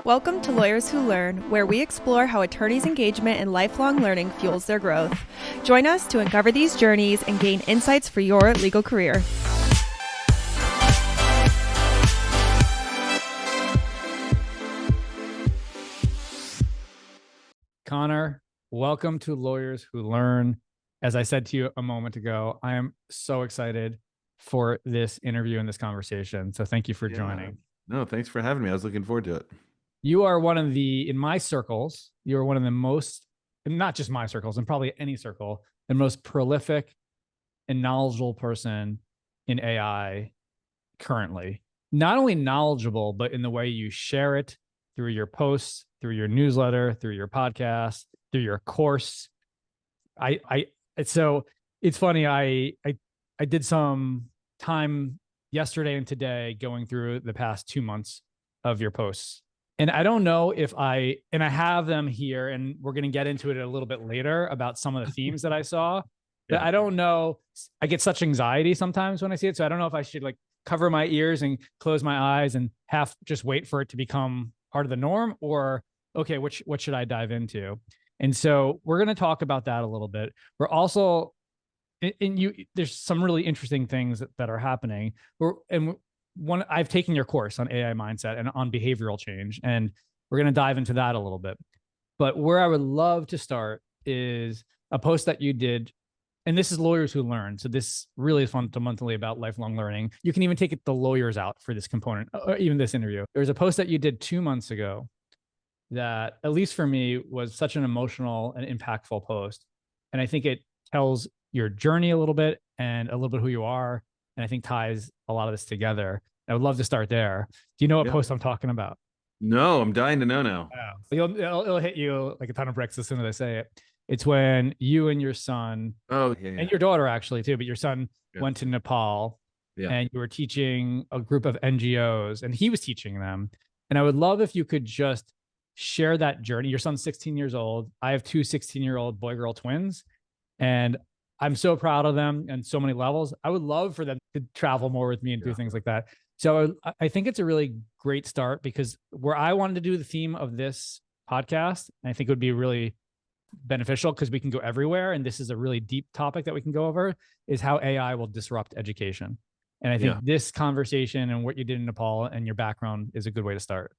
Welcome to Lawyers Who Learn, where we explore how attorneys' engagement in lifelong learning fuels their growth. Join us to uncover these journeys and gain insights for your legal career. Conor, welcome to Lawyers Who Learn. As I said to you a moment ago, I am so excited for this interview and this conversation. So thank you for joining. No, thanks for having me. I was looking forward to it. You are one of the, in my circles, you are one of the most, not just my circles, and probably any circle, the most prolific and knowledgeable person in AI currently. Not only knowledgeable, but in the way you share it through your posts, through your newsletter, through your podcast, through your course. So it's funny. I did some time yesterday and today going through the past 2 months of your posts. And I don't know if I have them here, and we're going to get into it a little bit later about some of the themes that I saw. But I don't know. I get such anxiety sometimes when I see it. So I don't know if I should like cover my ears and close my eyes and just wait for it to become part of the norm, or, okay, what should I dive into? And so we're going to talk about that a little bit. We're also, there's some really interesting things that are happening. I've taken your course on AI mindset and on behavioral change, and we're going to dive into that a little bit. But where I would love to start is a post that you did, and this is Lawyers Who Learn. So this really is fundamentally about lifelong learning. You can even take the lawyers out for this component, or even this interview. There's a post that you did 2 months ago that, at least for me, was such an emotional and impactful post. And I think it tells your journey a little bit and a little bit who you are, and I think ties a lot of this together. I would love to start there. Do you know what post I'm talking about? No, I'm dying to know now. It'll hit you like a ton of bricks as soon as I say it. It's when you and your son, and your daughter actually too, but your son went to Nepal, and you were teaching a group of NGOs, and he was teaching them. And I would love if you could just share that journey. Your son's 16 years old. I have 2 16-year-old boy-girl twins, and I'm so proud of them on so many levels. I would love for them to travel more with me and do things like that. So I think it's a really great start, because where I wanted to do the theme of this podcast, and I think it would be really beneficial because we can go everywhere, and this is a really deep topic that we can go over, is how AI will disrupt education. And I think this conversation and what you did in Nepal and your background is a good way to start.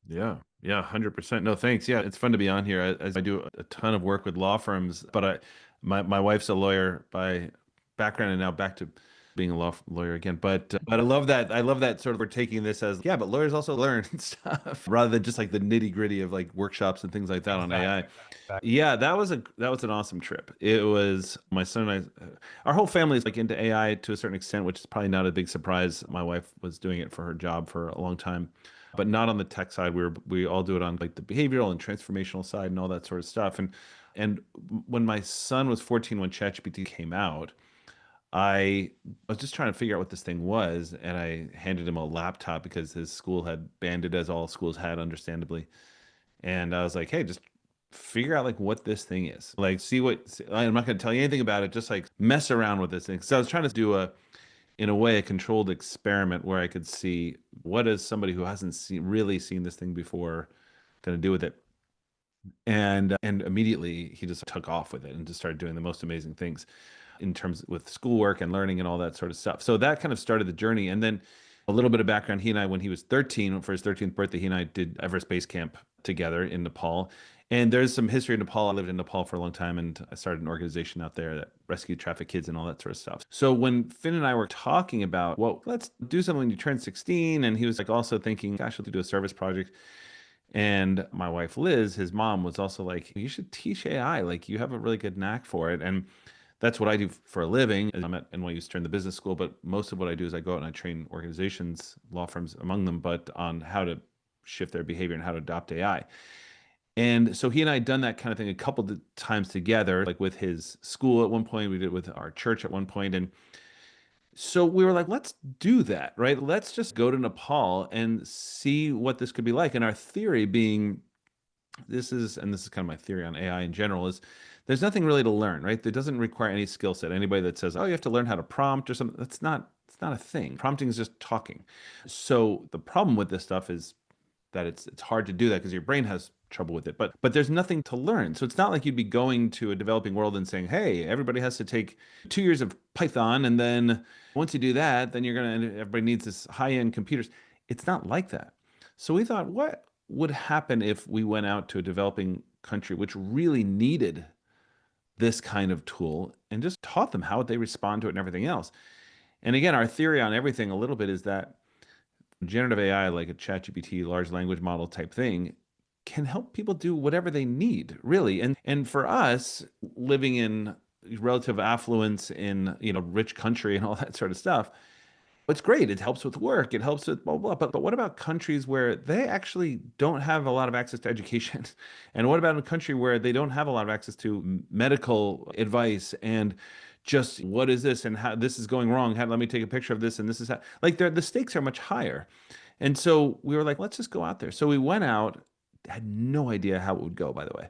Yeah, 100%. No, thanks. Yeah, it's fun to be on here. As I do a ton of work with law firms, but my wife's a lawyer by background, and now back to being a lawyer again. But I love that. I love that sort of we're taking this as, but lawyers also learn stuff rather than just like the nitty gritty of like workshops and things like that on AI. Exactly. Yeah, that was an awesome trip. It was my son and I, our whole family is like into AI to a certain extent, which is probably not a big surprise. My wife was doing it for her job for a long time, but not on the tech side. We all do it on like the behavioral and transformational side and all that sort of stuff. And when my son was 14, when ChatGPT came out, I was just trying to figure out what this thing was, and I handed him a laptop because his school had banned it, as all schools had, understandably. And I was like, hey, just figure out like what this thing is. Like, I'm not going to tell you anything about it, just like mess around with this thing. So I was trying to do in a way, a controlled experiment where I could see what is somebody who hasn't really seen this thing before going to do with it. And immediately he just took off with it and just started doing the most amazing things in terms with schoolwork and learning and all that sort of stuff. So that kind of started the journey. And then a little bit of background, he and I, when he was 13, for his 13th birthday, he and I did Everest Base Camp together in Nepal. And there's some history in Nepal. I lived in Nepal for a long time, and I started an organization out there that rescued trafficked kids and all that sort of stuff. So when Finn and I were talking about, well, let's do something when you turn 16, and he was like also thinking, gosh, I'll do a service project. And my wife, Liz, his mom, was also like, you should teach AI. Like, you have a really good knack for it. And that's what I do for a living. I'm at NYU Stern, the business school, but most of what I do is I go out and I train organizations, law firms among them, but on how to shift their behavior and how to adopt AI. And so he and I had done that kind of thing a couple of times together, like with his school at one point, we did it with our church at one point. And so we were like, let's do that, right? Let's just go to Nepal and see what this could be like. And our theory being, this is kind of my theory on AI in general, is there's nothing really to learn, right? It doesn't require any skill set. Anybody that says, oh, you have to learn how to prompt or something, it's not a thing. Prompting is just talking. So the problem with this stuff is that it's hard to do that because your brain has trouble with it. But there's nothing to learn. So it's not like you'd be going to a developing world and saying, hey, everybody has to take 2 years of Python, and then once you do that, then everybody needs this high-end computers. It's not like that. So we thought, what would happen if we went out to a developing country which really needed this kind of tool and just taught them how they respond to it and everything else? And again, our theory on everything a little bit is that generative AI, like a ChatGPT, large language model type thing, can help people do whatever they need, really. And for us, living in relative affluence in rich country and all that sort of stuff, it's great. It helps with work. It helps with blah, blah, blah. But what about countries where they actually don't have a lot of access to education? And what about a country where they don't have a lot of access to medical advice and just what is this and how this is going wrong? Let me take a picture of this, and this is how, like, the stakes are much higher. And so we were like, let's just go out there. So we went out, had no idea how it would go, by the way.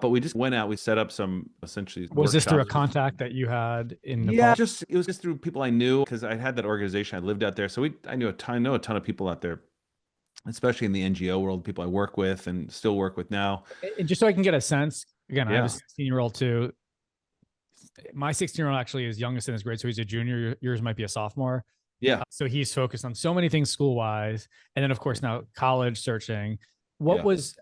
But we just went out, we set up some essentially Was this through a workshops. contact that you had in Nepal? Yeah, it was just through people I knew because I had that organization. I lived out there. So I know a ton of people out there, especially in the NGO world, people I work with and still work with now. And just so I can get a sense, again, I have a Yeah. 16-year-old too. My 16-year-old actually is youngest in his grade, so he's a junior. Yours might be a sophomore. Yeah. So he's focused on so many things school-wise. And then, of course, now college searching. What was,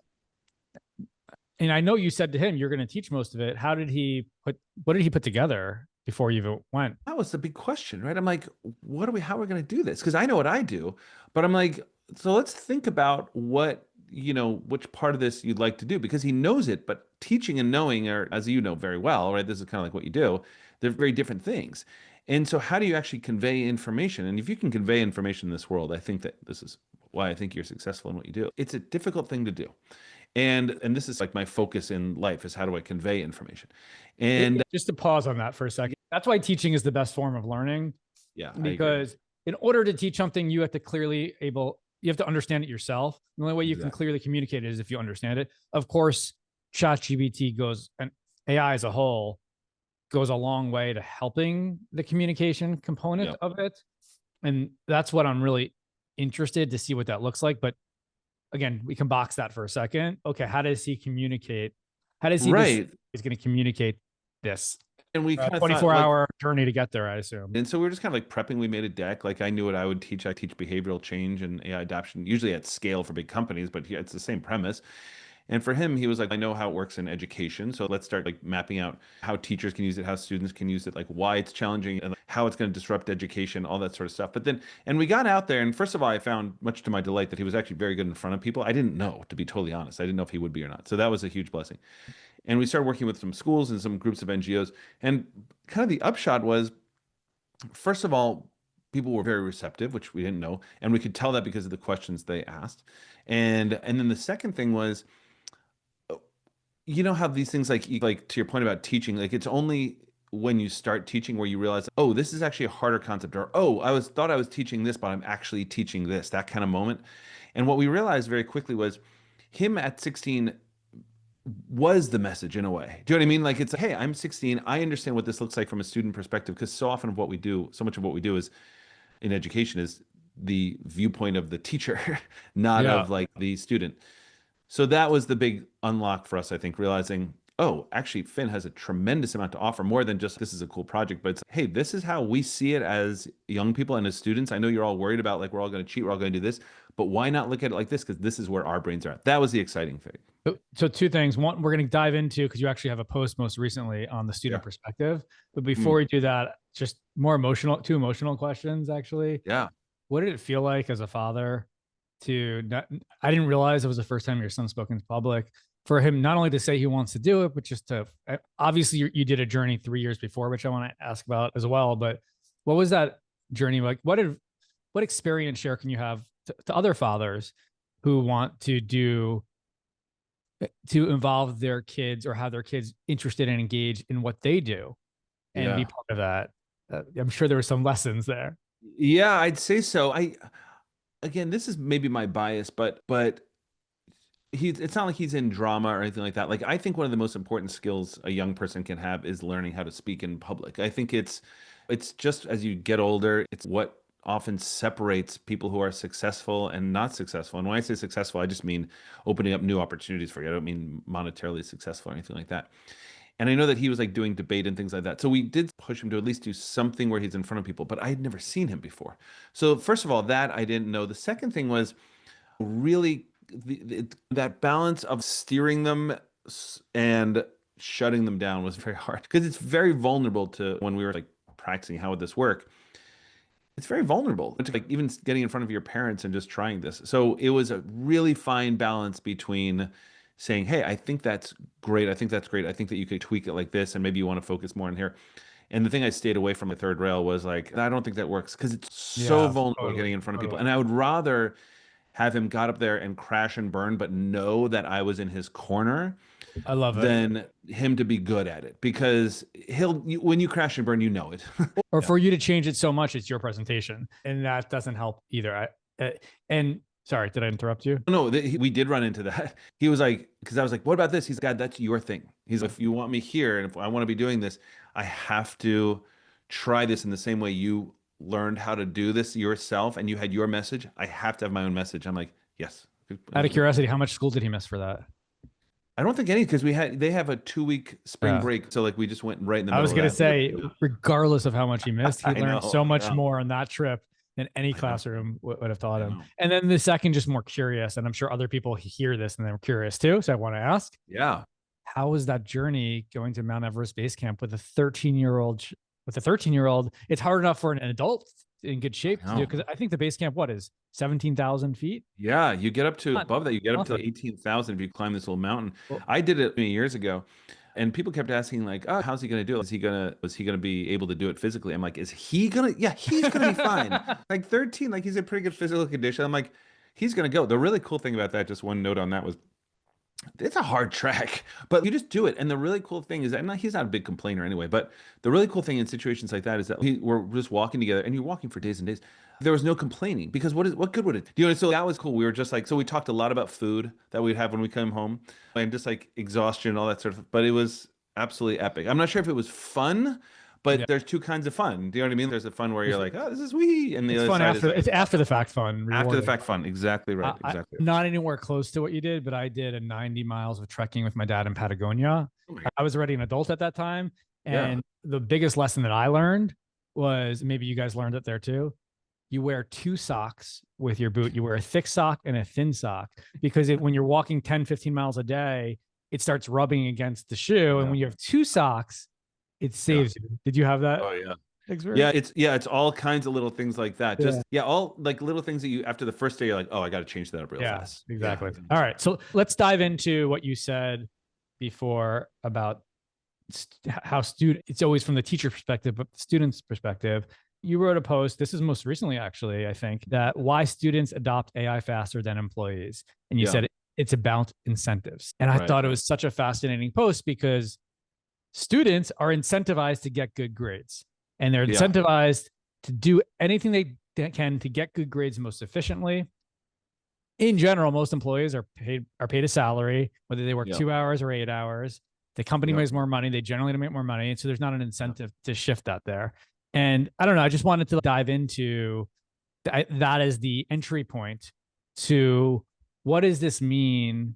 and I know you said to him, you're going to teach most of it. What did he put together before you even went? That was the big question, right? I'm like, how are we going to do this? Because I know what I do, but I'm like, so let's think about which part of this you'd like to do, because he knows it, but teaching and knowing are, as you know very well, right? This is kind of like what you do. They're very different things. And so how do you actually convey information? And if you can convey information in this world, I think that this is why I think you're successful in what you do. It's a difficult thing to do. And this is like my focus in life, is how do I convey information? And just to pause on that for a second, that's why teaching is the best form of learning. Yeah, because in order to teach something, you have to understand it yourself. The only way you can clearly communicate it is if you understand it. Of course, ChatGPT and AI as a whole goes a long way to helping the communication component of it. And that's what I'm really interested to see what that looks like. But again, we can box that for a second. Okay, how does he communicate? How does he is going to communicate this? And we kind of 24-hour journey to get there, I assume. And so we were just kind of like prepping. We made a deck. Like, I knew what I would teach. I teach behavioral change and AI adoption, usually at scale for big companies, but it's the same premise. And for him, he was like, I know how it works in education. So let's start like mapping out how teachers can use it, how students can use it, like why it's challenging and how it's going to disrupt education, all that sort of stuff. But then, and we got out there, and first of all, I found, much to my delight, that he was actually very good in front of people. I didn't know, to be totally honest. I didn't know if he would be or not. So that was a huge blessing. And we started working with some schools and some groups of NGOs. And kind of the upshot was, first of all, people were very receptive, which we didn't know. And we could tell that because of the questions they asked. And then the second thing was, you know how these things, like to your point about teaching, like it's only when you start teaching where you realize, oh, this is actually a harder concept, or, oh, thought I was teaching this, but I'm actually teaching this, that kind of moment. And what we realized very quickly was, him at 16 was the message in a way. Do you know what I mean? Like, it's, hey, I'm 16. I understand what this looks like from a student perspective, because so much of what we do is in education is the viewpoint of the teacher, not of like the student. So that was the big unlock for us, I think, realizing, oh, actually, Finn has a tremendous amount to offer, more than just this is a cool project, but it's, hey, this is how we see it as young people and as students. I know you're all worried about, like, we're all going to cheat, we're all going to do this, but why not look at it like this? Because this is where our brains are at. That was the exciting thing. So two things. One, we're going to dive into, because you actually have a post most recently on the student perspective. But before we do that, just two emotional questions, actually. Yeah. What did it feel like as a father I didn't realize it was the first time your son spoke in public, for him not only to say he wants to do it, but just to, obviously you did a journey 3 years before, which I want to ask about as well. But what was that journey like? What experience share can you have to other fathers who want to involve their kids or have their kids interested and engaged in what they do and be part of that? I'm sure there were some lessons there. Yeah, I'd say so. Again, this is maybe my bias, but it's not like he's in drama or anything like that. Like, I think one of the most important skills a young person can have is learning how to speak in public. I think it's just, as you get older, it's what often separates people who are successful and not successful. And when I say successful, I just mean opening up new opportunities for you. I don't mean monetarily successful or anything like that. And I know that he was like doing debate and things like that. So we did push him to at least do something where he's in front of people, but I had never seen him before. So first of all, that I didn't know. The second thing was really that balance of steering them and shutting them down was very hard because it's very vulnerable to when we were like practicing how would this work. It's very vulnerable to like even getting in front of your parents and just trying this. So it was a really fine balance between saying, hey, I think that's great. I think that's great. I think that you could tweak it like this, and maybe you want to focus more in here. And the thing I stayed away from the third rail was like, I don't think that works because it's so vulnerable getting in front of people. And I would rather have him got up there and crash and burn, but know that I was in his corner. I love it. Than him to be good at it, because when you crash and burn, you know it. Or for you to change it so much, it's your presentation, and that doesn't help either. And sorry, did I interrupt you? No, we did run into that. He was like, because I was like, what about this? He's like, God, that's your thing. He's like, if you want me here, and if I want to be doing this, I have to try this in the same way you learned how to do this yourself, and you had your message. I have to have my own message. I'm like, yes. Out of curiosity, how much school did he miss for that? I don't think any, because they have a 2-week spring break. So like we just went right in the middle. I was going to say, regardless of how much he missed, he learned so much more on that trip than any classroom would have taught him. And then the second, just more curious. And I'm sure other people hear this and they're curious too. So I want to ask, how was that journey going to Mount Everest Base Camp with a 13-year-old? It's hard enough for an adult in good shape to do, because I think the base camp, what is 17,000 feet? Yeah, you get up to above that. You get up to 18,000 if you climb this little mountain. I did it many years ago, and people kept asking like, "Oh, how's he going to do it? Was he gonna be able to do it physically?" I'm like, "Is he gonna? Yeah, he's gonna be fine. Like 13, like he's in pretty good physical condition." I'm like, "He's gonna go." The really cool thing about that, just one note on that, was it's a hard track, but you just do it. And the really cool thing is that he's not a big complainer anyway, but the really cool thing in situations like that is that we're just walking together, and you're walking for days and days. There was no complaining, because what good would it do? So that was cool. We were just like, so we talked a lot about food that we'd have when we come home, and just like exhaustion and all that sort of, but it was absolutely epic. I'm not sure if it was fun, but there's two kinds of fun. Do you know what I mean? There's a fun where you're like, oh, this is wee. And the other side is it's after the fact fun. Rewarding. After the fact fun. Exactly right. Exactly. Not anywhere close to what you did, but I did a 90 miles of trekking with my dad in Patagonia. I was already an adult at that time. And the biggest lesson that I learned was, maybe you guys learned it there too, you wear 2 socks with your boot. You wear a thick sock and a thin sock, because when you're walking 10, 15 miles a day, it starts rubbing against the shoe. And when you have 2 socks, it saves you. Did you have that? Oh yeah. Experience? It's all kinds of little things like that. Just all like little things that you, after the first day, you're like, oh, I got to change that up real fast. Exactly. Yeah. All right. So let's dive into what you said before about how it's always from the teacher perspective, but the student's perspective. You wrote a post, this is most recently actually, I think, that why students adopt AI faster than employees. And you said it's about incentives. And I thought it was such a fascinating post, because students are incentivized to get good grades, and they're incentivized to do anything they can to get good grades most efficiently. In general, most employees are paid a salary, whether they work 2 hours or 8 hours. The company makes more money. They generally make more money. And so there's not an incentive to shift that there. And I don't know, I just wanted to dive into that as the entry point to what does this mean?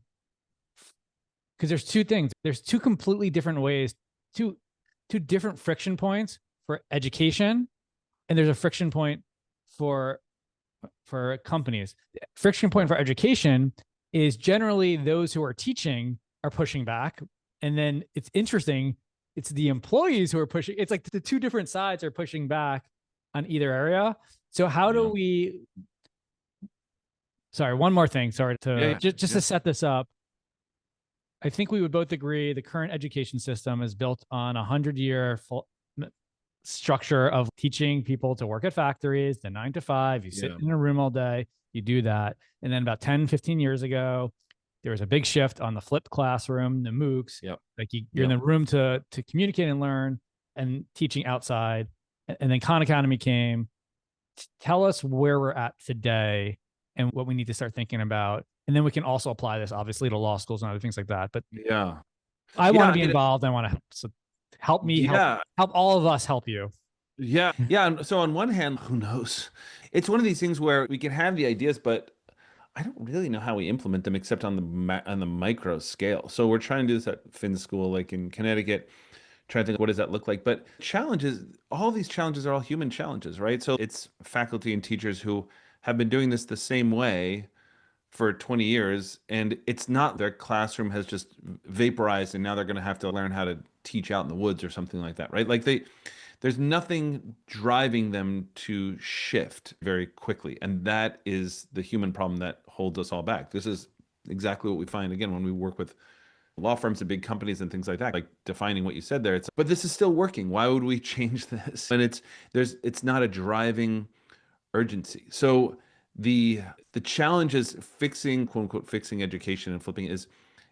Because there's 2 things. There's 2 completely different ways, two different friction points for education, and there's a friction point for companies. Friction point for education is generally those who are teaching are pushing back, and then it's interesting, it's the employees who are pushing. It's like the 2 different sides are pushing back on either area. So how do we? Sorry, one more thing. Sorry to just to set this up. I think we would both agree the current education system is built on a 100-year structure of teaching people to work at factories, the 9 to 5, you sit in a room all day, you do that. And then about 10, 15 years ago, there was a big shift on the flipped classroom, the MOOCs. Like you're in the room to communicate and learn, and teaching outside. And then Khan Academy came. Tell us where we're at today and what we need to start thinking about. And then we can also apply this obviously to law schools and other things like that. But I want to be involved. I want to help me help all of us help you. Yeah. Yeah. And so on one hand, who knows? It's one of these things where we can have the ideas, but I don't really know how we implement them except on on the micro scale. So we're trying to do this at Finn School, like in Connecticut, trying to think what does that look like. But challenges, all these challenges are all human challenges, right? So it's faculty and teachers who have been doing this the same way for 20 years, and it's not their classroom has just vaporized and now they're going to have to learn how to teach out in the woods or something like that, right? Like there's nothing driving them to shift very quickly. And that is the human problem that holds us all back. This is exactly what we find again when we work with law firms and big companies and things like that, like defining what you said there. It's, but this is still working. Why would we change this? And it's not a driving urgency. So the challenge is fixing, quote unquote, fixing education and flipping is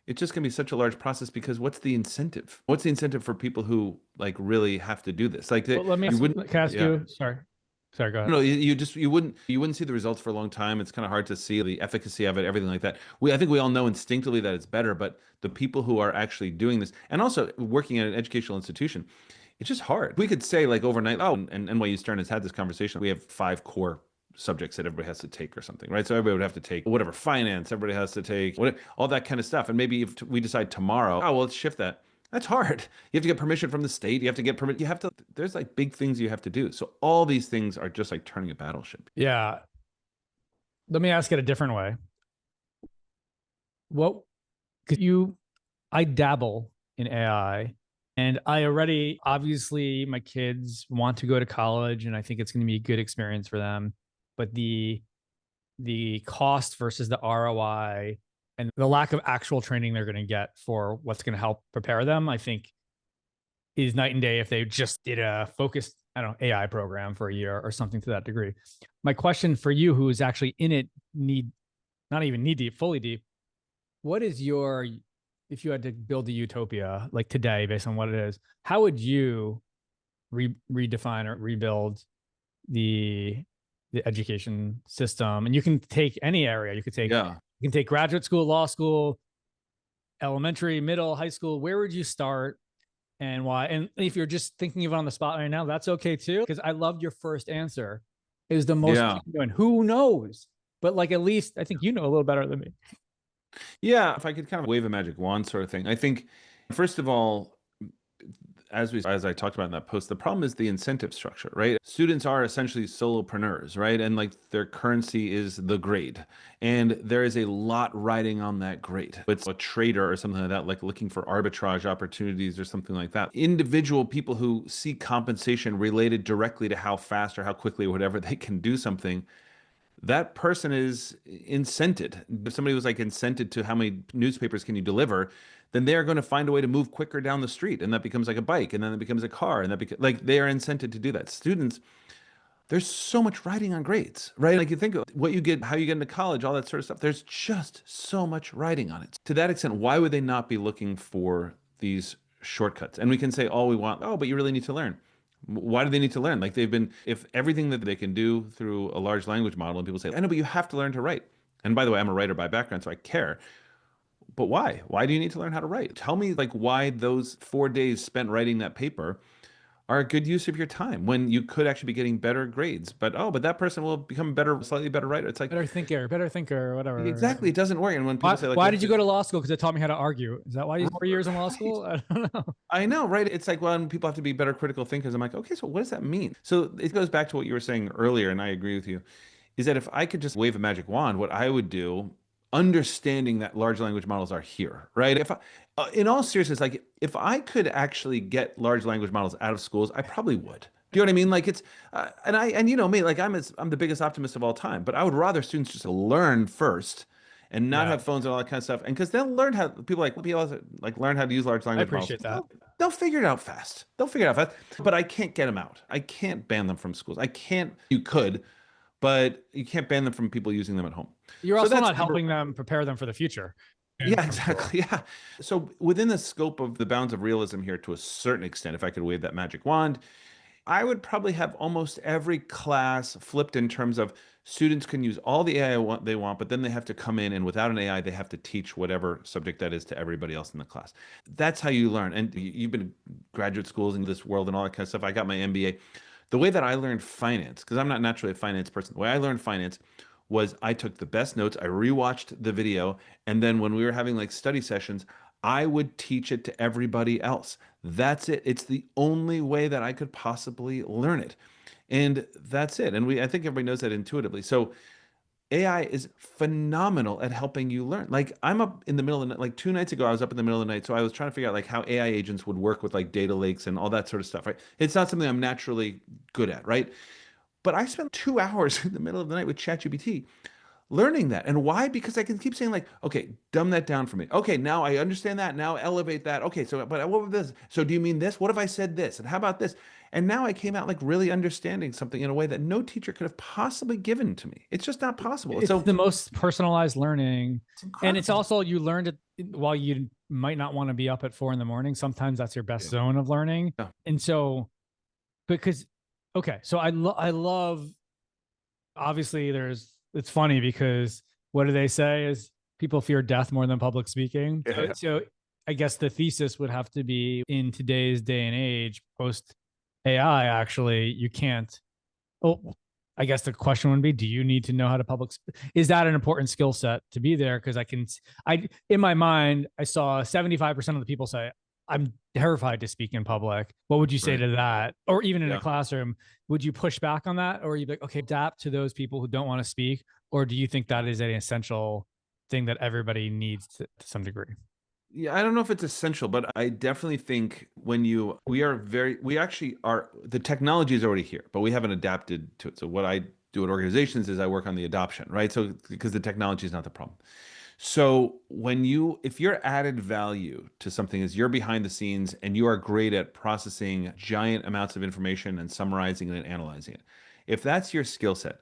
it's just going to be such a large process because what's the incentive? What's the incentive for people who like really have to do this? Like Well, let me you ask, wouldn't, can I ask yeah. you, sorry, go ahead. No, you just you wouldn't see the results for a long time. It's kind of hard to see the efficacy of it, everything like that. I think we all know instinctively that it's better, but the people who are actually doing this and also working at an educational institution, it's just hard. We could say like overnight, oh, and NYU Stern has had this conversation. We have 5 core subjects that everybody has to take or something, right? So everybody would have to take whatever finance, everybody has to take all that kind of stuff. And maybe if we decide tomorrow, oh, well, let's shift that. That's hard. You have to get permission from the state. You have to get permit. You have to, there's like big things you have to do. So all these things are just like turning a battleship. Yeah. Let me ask it a different way. What could you, I dabble in AI and I already, obviously my kids want to go to college and I think it's going to be a good experience for them. But the cost versus the ROI and the lack of actual training they're going to get for what's going to help prepare them, I think is night and day if they just did a focused, I don't know, AI program for a year or something to that degree. My question for you, who is actually in it, not even knee deep, fully deep, what is your, if you had to build a utopia like today based on what it is, how would you redefine or rebuild the education system? And you can take any area. You can take graduate school, law school, elementary, middle, high school. Where would you start and why? And if you're just thinking of it on the spot right now, that's okay too. Because I loved your first answer. It was the most genuine. Who knows? But like, at least I think you know a little better than me. Yeah, if I could kind of wave a magic wand sort of thing. I think, first of all, as I talked about in that post, the problem is the incentive structure, right? Students are essentially solopreneurs, right? And like their currency is the grade. And there is a lot riding on that grade. It's a trader or something like that, like looking for arbitrage opportunities or something like that. Individual people who see compensation related directly to how fast or how quickly or whatever they can do something, that person is incented. If somebody was like incented to how many newspapers can you deliver, then they are going to find a way to move quicker down the street, and that becomes like a bike, and then it becomes a car, and that becomes like they are incented to do that. Students, there's so much riding on grades, right? Like you think of what you get, how you get into college, all that sort of stuff. There's just so much riding on it. To that extent, why would they not be looking for these shortcuts? And we can say all we want, oh, but you really need to learn. Why do they need to learn? Like they've been, if everything that they can do through a large language model, and people say, I know, but you have to learn to write. And by the way, I'm a writer by background, so I care. But why? Why do you need to learn how to write? Tell me like why those 4 days spent writing that paper are a good use of your time when you could actually be getting better grades. But but that person will become a better, slightly better writer. It's like better thinker, whatever. Exactly. It doesn't work. And when people say like, why did you go to law school? Because it taught me how to argue. Is that why you 4 years in law school? I don't know. I know, right? It's like, well, people have to be better critical thinkers. I'm like, okay, so what does that mean? So it goes back to what you were saying earlier, and I agree with you, is that if I could just wave a magic wand, what I would do, understanding that large language models are here, right? If I, in all seriousness, like if I could actually get large language models out of schools, I probably would. Do you know what I mean? Like it's, and you know me, like I'm the biggest optimist of all time, but I would rather students just learn first and not have phones and all that kind of stuff. And because they'll learn how, people like learn how to use large language models. I appreciate that. They'll figure it out fast. But I can't get them out. I can't ban them from schools. I can't, you could, but you can't ban them from people using them at home. You're also not helping them prepare them for the future. Yeah, exactly. Yeah. So within the scope of the bounds of realism here, to a certain extent, if I could wave that magic wand, I would probably have almost every class flipped in terms of students can use all the AI they want, but then they have to come in and without an AI, they have to teach whatever subject that is to everybody else in the class. That's how you learn. And you've been in graduate schools in this world and all that kind of stuff. I got my MBA. The way that I learned finance, because I'm not naturally a finance person, the way I learned finance was I took the best notes, I rewatched the video, and then when we were having like study sessions, I would teach it to everybody else. That's it. It's the only way that I could possibly learn it. And that's it. And I think everybody knows that intuitively. So AI is phenomenal at helping you learn. Like I'm up in the middle of the night, like 2 nights ago, I was up in the middle of the night. So I was trying to figure out like how AI agents would work with like data lakes and all that sort of stuff, right? It's not something I'm naturally good at, right? But I spent 2 hours in the middle of the night with ChatGPT learning that. And why? Because I can keep saying like, okay, dumb that down for me. Okay, now I understand that. Now elevate that. Okay, so but what was this? So do you mean this? What if I said this? And how about this? And now I came out like really understanding something in a way that no teacher could have possibly given to me. It's just not possible. It's So the most personalized learning. it's And it's incredible. also, you learned it while you might not want to be up at 4 a.m. Sometimes that's your best Yeah. zone of learning. Yeah. And so, because, okay, so I love, obviously it's funny because what do they say is people fear death more than public speaking. Yeah. So I guess the thesis would have to be, in today's day and age, post AI, actually, you can't. Oh, I guess the question would be, do you need to know how to is that an important skill set to be there? Because in my mind, I saw 75% of the people say, I'm terrified to speak in public. What would you say Right. to that? Or even in a Yeah. classroom, would you push back on that? Or you'd be like, okay, adapt to those people who don't want to speak? Or do you think that is an essential thing that everybody needs to some degree? Yeah, I don't know if it's essential, but I definitely think we actually are, the technology is already here, but we haven't adapted to it. So what I do at organizations is I work on the adoption, right? So because the technology is not the problem. So if your added value to something is you're behind the scenes and you are great at processing giant amounts of information and summarizing it and analyzing it, if that's your skill set,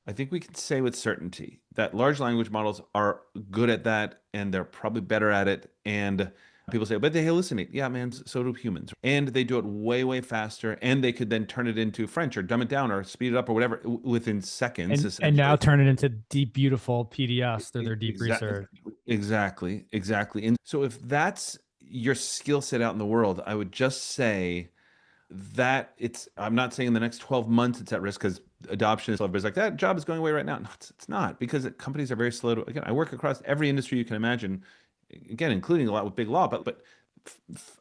I think we can say with certainty that large language models are good at that and they're probably better at it. And people say, but they hallucinate. Yeah, man, so do humans. And they do it way, way faster. And they could then turn it into French or dumb it down or speed it up or whatever within seconds, And now essentially. turn it into deep, beautiful PDFs through their deep Exactly, research. exactly. And so if that's your skill set out in the world, I would just say that I'm not saying in the next 12 months it's at risk because adoption is, everybody's like, that job is going away right now. No, it's not, because companies are very slow to, again, I work across every industry you can imagine, again, including a lot with big law, but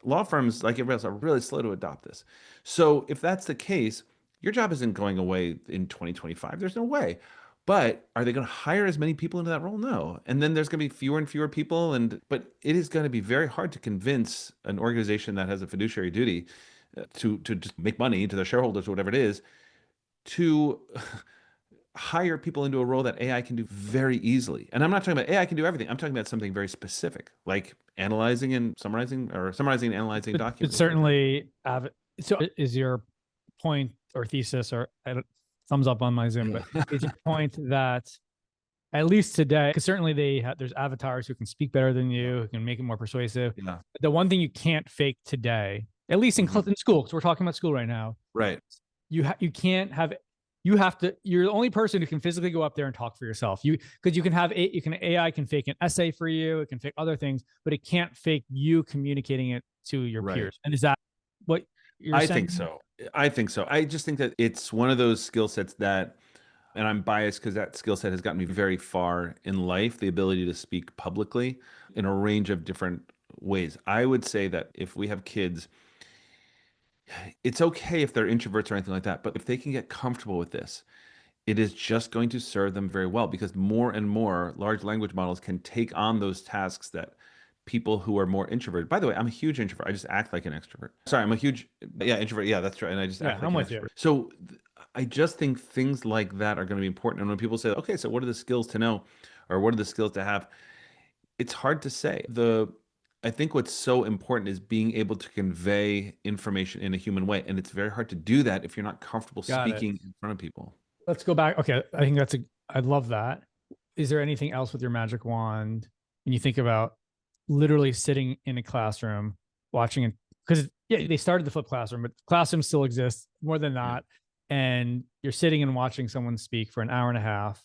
law firms like everybody else are really slow to adopt this. So if that's the case, your job isn't going away in 2025. There's no way. But are they going to hire as many people into that role? No. And then there's going to be fewer and fewer people. But it is going to be very hard to convince an organization that has a fiduciary duty to just make money to their shareholders or whatever it is, to hire people into a role that AI can do very easily. And I'm not talking about AI can do everything. I'm talking about something very specific, like analyzing and summarizing and analyzing But documents. certainly, so is your point or thesis, or thumbs up on my Zoom, but is your point that at least today, because certainly there's avatars who can speak better than you, who can make it more persuasive. Yeah. The one thing you can't fake today, at least in school, because we're talking about school right now, Right. you can't have, you're the only person who can physically go up there and talk for yourself. Because you can have AI can fake an essay for you, it can fake other things, but it can't fake you communicating it to your Right. peers. And is that what you're I saying? I think so. I just think that it's one of those skill sets that, and I'm biased because that skill set has gotten me very far in life, the ability to speak publicly in a range of different ways. I would say that if we have kids, it's okay if they're introverts or anything like that, but if they can get comfortable with this, it is just going to serve them very well, because more and more large language models can take on those tasks that people who are more introverted. By the way, I'm a huge introvert. I just act like an extrovert. Sorry, I'm a huge, yeah, introvert. Yeah, that's right. And I just act like I'm an with extrovert. you. So I just think things like that are going to be important. And when people say, okay, so what are the skills to know, or what are the skills to have? It's hard to say. I think what's so important is being able to convey information in a human way. And it's very hard to do that if you're not comfortable Got it. speaking in front of people. Let's go back. Okay. I think I love that. Is there anything else with your magic wand when you think about literally sitting in a classroom watching it? Because they started the flipped classroom, but classrooms still exist more than not. Yeah. And you're sitting and watching someone speak for an hour and a half.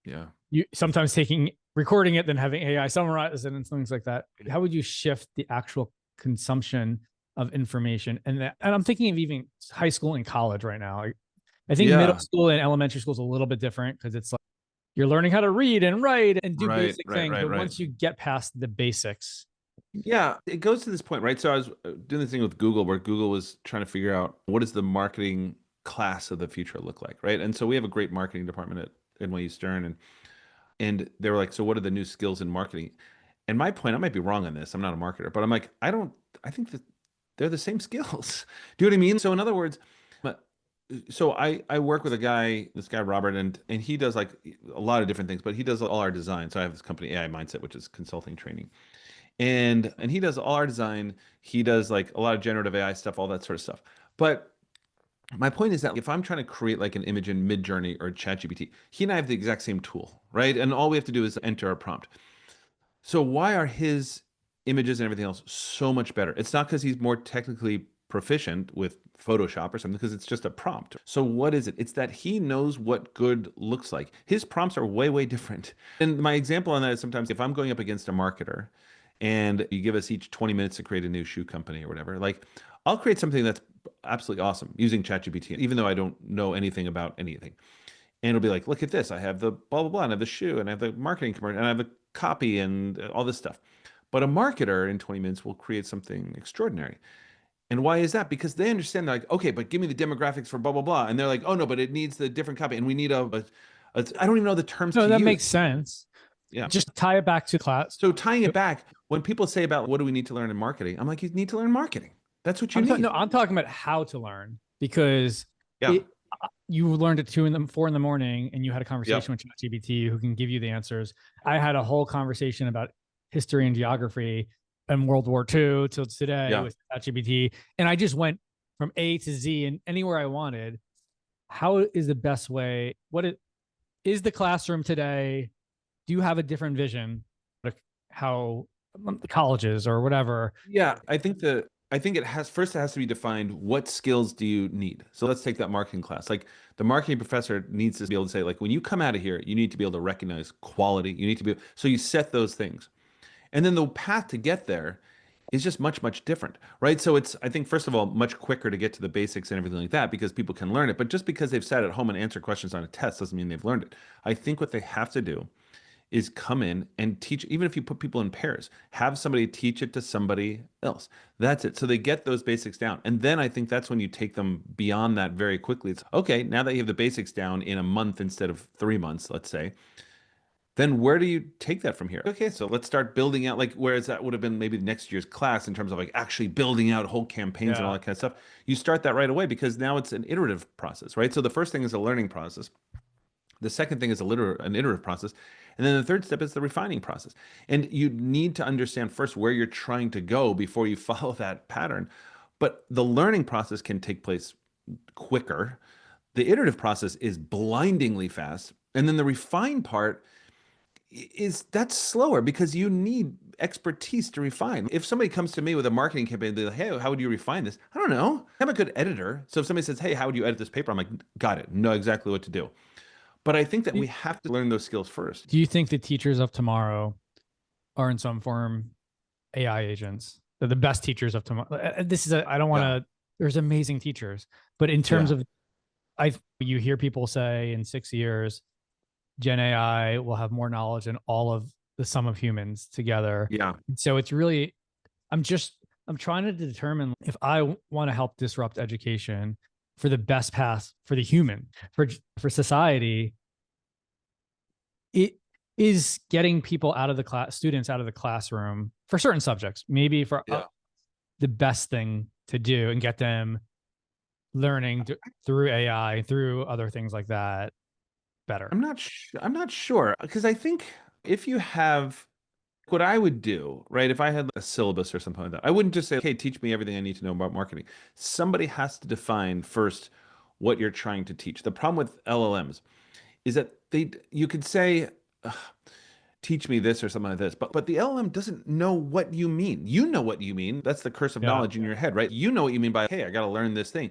Yeah. You sometimes recording it, then having AI summarize it and things like that. How would you shift the actual consumption of information. And I'm thinking of even high school and college right now. I think middle Yeah. school and elementary school is a little bit different because it's like you're learning how to read and write and do Right, basic right, things. right, But right. once you get past the basics, Yeah, it goes to this point, right? So I was doing this thing with Google where Google was trying to figure out what does the marketing class of the future look like, right? And so we have a great marketing department at NYU Stern, and they were like, so what are the new skills in marketing? And my point, I might be wrong on this. I'm not a marketer, but I'm like, I think that they're the same skills. Do you know what I mean? So in other words, but- so I work with this guy Robert, and he does like a lot of different things, but he does all our design. So I have this company AI Mindset, which is consulting training. And he does all our design. He does like a lot of generative AI stuff, all that sort of stuff. But my point is that if I'm trying to create like an image in Midjourney or ChatGPT, he and I have the exact same tool, right? And all we have to do is enter a prompt. So why are his images and everything else so much better? It's not because he's more technically proficient with Photoshop or something, because it's just a prompt. So what is it? It's that he knows what good looks like. His prompts are way, way different. And my example on that is sometimes if I'm going up against a marketer and you give us each 20 minutes to create a new shoe company or whatever, like I'll create something that's absolutely awesome using ChatGPT, even though I don't know anything about anything. And it'll be like, look at this. I have the blah, blah, blah, and I have the shoe, and I have the marketing commercial, and I have the copy and all this stuff. But a marketer in 20 minutes will create something extraordinary. And why is that? Because they understand, they're like, okay, but give me the demographics for blah, blah, blah. And they're like, oh, no, but it needs the different copy. And we need I don't even know the terms no, to that use. makes sense. Yeah. Just tie it back to class. So tying it back, when people say about what do we need to learn in marketing, I'm like, you need to learn marketing. That's what you need. No, I'm talking about how to learn because Yeah. you learned at 4 in the morning and you had a Yep. conversation with ChatGPT who can give you the answers. I had a whole conversation about history and geography and World War II till today Yeah. with ChatGPT. And I just went from A to Z and anywhere I wanted. How is the best way? Is the classroom today? Do you have a different vision of how the colleges or whatever? Yeah, I think it has to be defined, what skills do you need? So let's take that marketing class. Like the marketing professor needs to be able to say, like, when you come out of here, you need to be able to recognize quality. You need to be, so you set those things. And then the path to get there is just much, much different, right? So it's, I think, first of all, much quicker to get to the basics and everything like that because people can learn it. But just because they've sat at home and answered questions on a test doesn't mean they've learned it. I think what they have to do is come in and teach, even if you put people in pairs, have somebody teach it to somebody else. That's it. So they get those basics down. And then I think that's when you take them beyond that very quickly. It's okay, now that you have the basics down in a month instead of 3 months, let's say, then where do you take that from here? Okay, so let's start building out, like, whereas that would have been maybe next year's class in terms of like actually building out whole campaigns and all that kind of stuff. You start that right away because now it's an iterative process, right? So the first thing is a learning process. The second thing is an iterative process. And then the third step is the refining process. And you need to understand first where you're trying to go before you follow that pattern. But the learning process can take place quicker. The iterative process is blindingly fast. And then the refined part that's slower because you need expertise to refine. If somebody comes to me with a marketing campaign, they're like, hey, how would you refine this? I don't know. I'm a good editor. So if somebody says, hey, how would you edit this paper? I'm like, got it. Know exactly what to do. But I think that we have to learn those skills first. Do you think the teachers of tomorrow are in some form AI agents? They're the best teachers of tomorrow. I don't want to, there's amazing teachers, but in terms of, you hear people say in 6 years, Gen AI will have more knowledge than all of the sum of humans together. Yeah. So it's really, I'm trying to determine if I want to help disrupt education for the best path for the human, for society. It is getting people out of the class, students out of the classroom for certain subjects, maybe for the best thing to do and get them learning through AI, through other things like that better. I'm not sure because I think if you have what I would do, right? If I had a syllabus or something like that, I wouldn't just say, okay, teach me everything I need to know about marketing. Somebody has to define first what you're trying to teach. The problem with LLMs is that you could say, teach me this or something like this, but the LLM doesn't know what you mean. You know what you mean. That's the curse of knowledge in your head, right? You know what you mean by, hey, I got to learn this thing.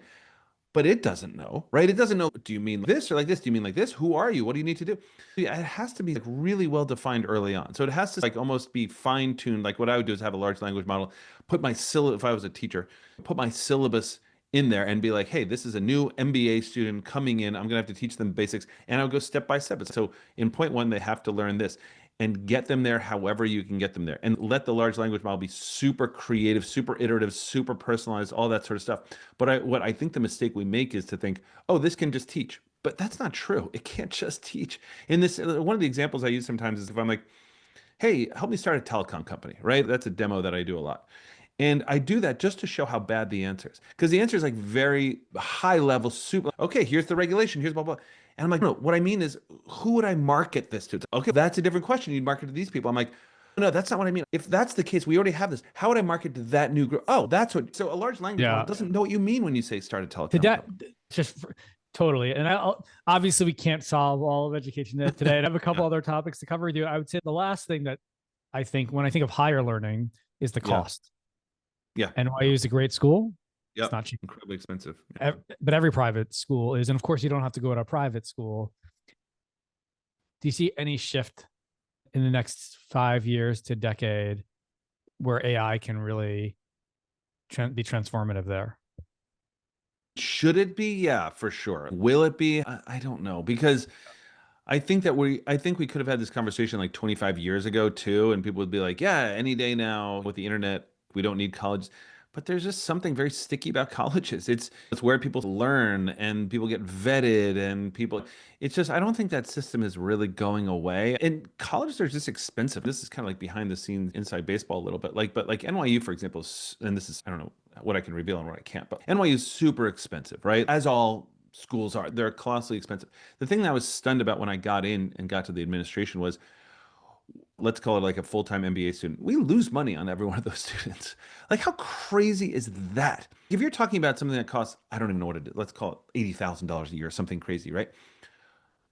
but it doesn't know, right? It doesn't know, do you mean this or like this? Do you mean like this? Who are you? What do you need to do? Yeah, it has to be like really well defined early on. So it has to like almost be fine tuned. Like what I would do is have a large language model, put my syllabus, if I was a teacher, put my syllabus in there and be like, hey, this is a new MBA student coming in. I'm going to have to teach them basics. And I'll go step by step. So in point one, they have to learn this and get them there however you can get them there. And let the large language model be super creative, super iterative, super personalized, all that sort of stuff. But what I think the mistake we make is to think, oh, this can just teach. But that's not true. It can't just teach. In this, one of the examples I use sometimes is if I'm like, hey, help me start a telecom company, right? That's a demo that I do a lot. And I do that just to show how bad the answer is. Because the answer is like very high level, super, okay, here's the regulation, here's blah, blah. And I'm like, no, what I mean is, who would I market this to? Okay, that's a different question. You'd market to these people. I'm like, no, that's not what I mean. If that's the case, we already have this. How would I market to that new group? Oh, that's what. So a large language model doesn't know what you mean when you say start a telecom company. Totally. And obviously we can't solve all of education today. And I have a couple other topics to cover with you. I would say the last thing that I think when I think of higher learning is the cost. Yeah. NYU is a great school. Yep. It's not cheap. Incredibly expensive. But every private school is. And of course, you don't have to go to a private school. Do you see any shift in the next 5 years to decade where AI can really be transformative there? Should it be? Yeah, for sure. Will it be? I don't know, because I think we could have had this conversation like 25 years ago too, and people would be like, yeah, any day now with the internet, we don't need college. But there's just something very sticky about colleges. It's where people learn and people get vetted and people, it's just, I don't think that system is really going away. And colleges are just expensive. This is kind of like behind the scenes inside baseball a little bit. But like NYU, for example, and this is, I don't know what I can reveal and what I can't, but NYU is super expensive, right? As all schools are. They're colossally expensive. The thing that I was stunned about when I got in and got to the administration was, let's call it like a full-time MBA student. We lose money on every one of those students. Like, how crazy is that? If you're talking about something that costs, I don't even know what it is, let's call it $80,000 a year, something crazy, right?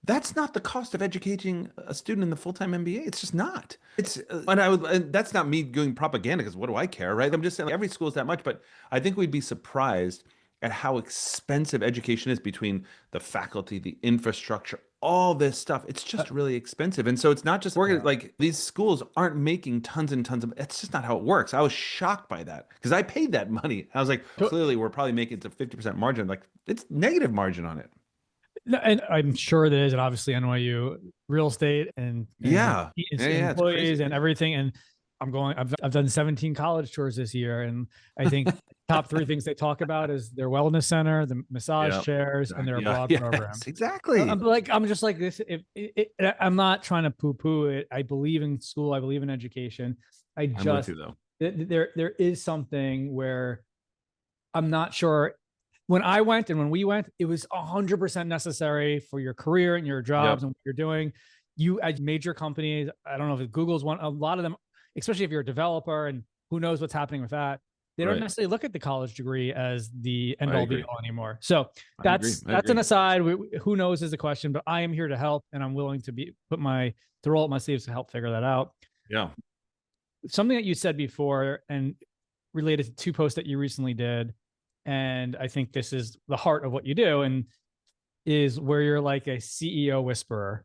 That's not the cost of educating a student in the full-time MBA. It's just not. And that's not me doing propaganda, because what do I care, right? I'm just saying, like, every school is that much, but I think we'd be surprised at how expensive education is, between the faculty, the infrastructure, all this stuff. It's just really expensive. And so it's not just like these schools aren't making tons and tons of, it's just not how it works. I was shocked by that because I paid that money. I was like, clearly we're probably making it to 50% margin. Like, it's negative margin on it. And I'm sure there is, and obviously NYU real estate and employees and everything. And I've done 17 college tours this year. And I think top 3 things they talk about is their wellness center, the massage chairs, and their abroad program. Exactly. I'm just like this. I'm not trying to poo-poo it. I believe in school. I believe in education. I'm with you, though. There is something where I'm not sure. When I went and when we went, it was 100% necessary for your career and your jobs and what you're doing. You at major companies, I don't know if Google's one, a lot of them, especially if you're a developer and who knows what's happening with that, they don't necessarily look at the college degree as the end all be all anymore. So that's an aside. Who knows is the question, but I am here to help, and I'm willing to roll up my sleeves to help figure that out. Yeah. Something that you said before and related to 2 posts that you recently did, and I think this is the heart of what you do, and is where you're like a CEO whisperer.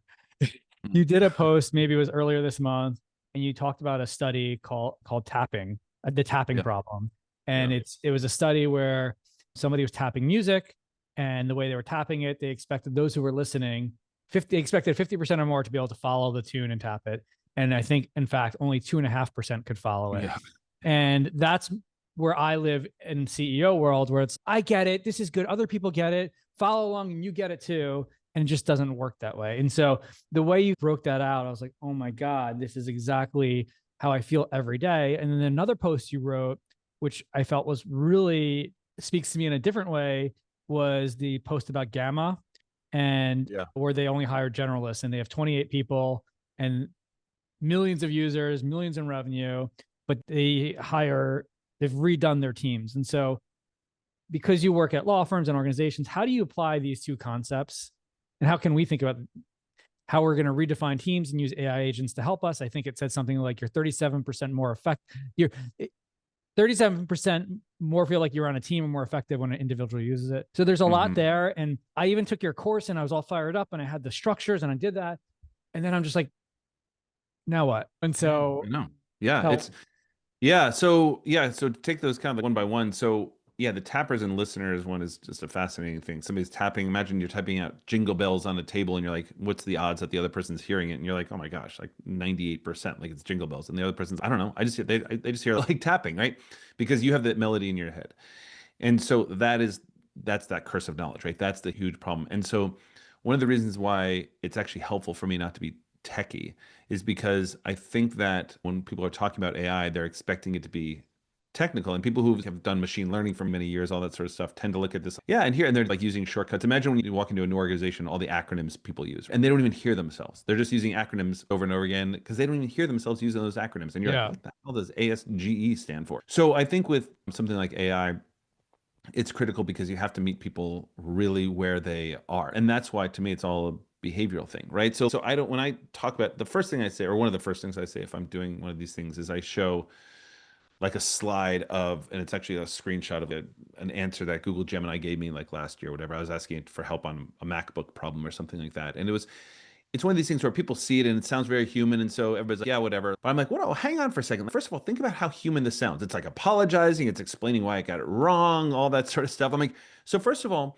You did a post, maybe it was earlier this month, and you talked about a study called tapping, the tapping problem. And it was a study where somebody was tapping music, and the way they were tapping it, they expected those who were listening, 50% or more to be able to follow the tune and tap it. And I think, in fact, only 2.5% could follow it. Yeah. And that's where I live in CEO world, where it's, I get it, this is good, other people get it, follow along and you get it too. And it just doesn't work that way. And so the way you broke that out, I was like, oh my God, this is exactly how I feel every day. And then another post you wrote, which I felt was really speaks to me in a different way, was the post about Gamma, and where they only hire generalists, and they have 28 people and millions of users, millions in revenue, but they've redone their teams. And so because you work at law firms and organizations, how do you apply these 2 concepts? And how can we think about how we're going to redefine teams and use AI agents to help us? I think it said something like you're 37% more effective. 37% more feel like you're on a team and more effective when an individual uses it. So there's a lot there. And I even took your course and I was all fired up and I had the structures and I did that. And then I'm just like, now what? And so no. Yeah, help. So take those kind of one by one. So yeah, the tappers and listeners one is just a fascinating thing. Somebody's tapping. Imagine you're typing out jingle bells on a table and you're like, what's the odds that the other person's hearing it? And you're like, oh my gosh, like 98%, like it's jingle bells. And the other person's, I don't know. They just hear like tapping, right? Because you have that melody in your head. And so that's that curse of knowledge, right? That's the huge problem. And so one of the reasons why it's actually helpful for me not to be techie is because I think that when people are talking about AI, they're expecting it to be technical, and people who have done machine learning for many years, all that sort of stuff, tend to look at this, and they're like using shortcuts. Imagine when you walk into a new organization, all the acronyms people use, and they don't even hear themselves. They're just using acronyms over and over again because they don't even hear themselves using those acronyms. And you're like, what the hell does ASGE stand for? So I think with something like AI, it's critical because you have to meet people really where they are. And that's why, to me, it's all a behavioral thing, right? So when I talk about, the first thing I say, or one of the first things I say if I'm doing one of these things, is I show like a slide of, and it's actually a screenshot of an answer that Google Gemini gave me like last year, whatever. I was asking it for help on a MacBook problem or something like that. And it's one of these things where people see it and it sounds very human. And so everybody's like, yeah, whatever. But I'm like, well, hang on for a second. First of all, think about how human this sounds. It's like apologizing. It's explaining why I got it wrong, all that sort of stuff. I'm like, so first of all,